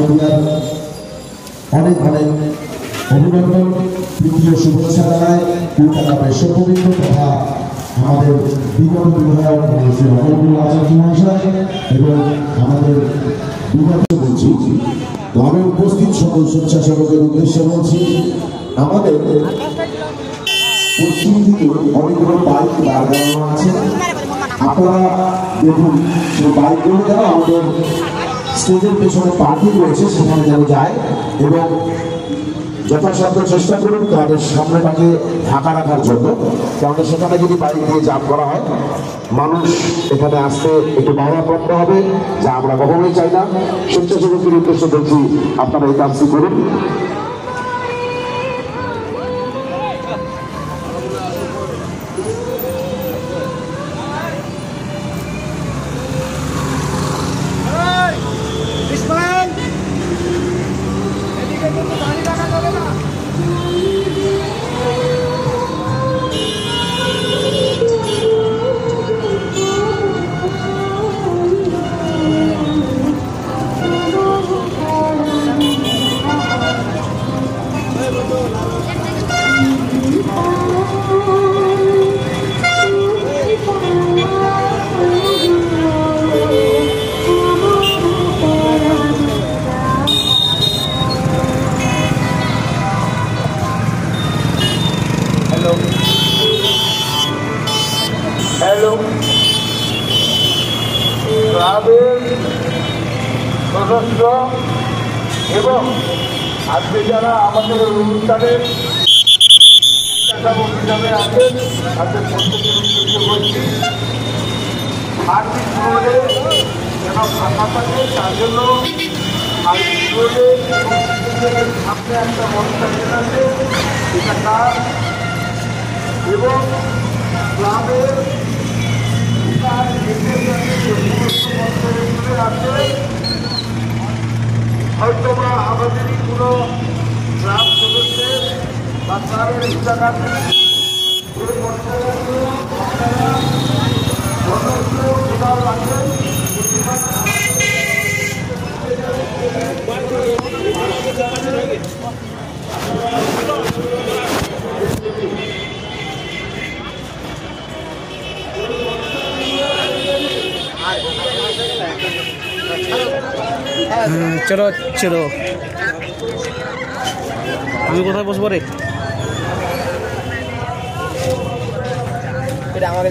মহোদয়ার অনেক অনেক অভিনন্দন, তৃতীয় শুভেচ্ছা জানায় কলকাতা বিশ্ববিদ্যালয় তথা আমাদের বিগত বিধায়ক শ্রী অমরুল আচার্য মহাশয় এবং আমাদের বিগত বলছি। তো আমি উপস্থিত সকল স্বেচ্ছাসেবকের উদ্দেশ্যে বলছি, আমাদের পশ্চিম দিকে অনেকগুলো বাইক দাঁড় করানো আছে। আপনারা দেখুন সেই বাইকগুলো যেন আমাদের স্টেজের পেছনে পার্কিং রয়েছে সেখানে যেন যায় এবং যথাসাধ্য চেষ্টা করুন তাদের সামনেটাকে ঢাকা রাখার জন্য, কারণ সেখানে যদি বাইক দিয়ে জাম করা হয় মানুষ এখানে আসতে একটু বাধাপ্রাপ্ত হবে, যা আমরা কখনোই চাই না। স্বেচ্ছাসেবকের উদ্দেশ্যে বলছি আপনারা এই কাজটি করুন। হ্যালো, ক্লাবের সদস্য এবং আজকে যারা আমাদের অনুষ্ঠানের হিসাবে আছেন তাদের প্রত্যেকের উদ্দেশ্যে বলছি, আর্থিকভাবে যেন ফাঁকা থাকে তার জন্য সামনে একটা অনুষ্ঠান আছে এটা কাজ এবং ক্লাবের হয়তো বা আমাদেরই কোনো ক্লাব সদস্যের বা ক্লাবের ইচ্ছাকারী চলো চলো, আমি কোথায় বসবো রে? আমাকে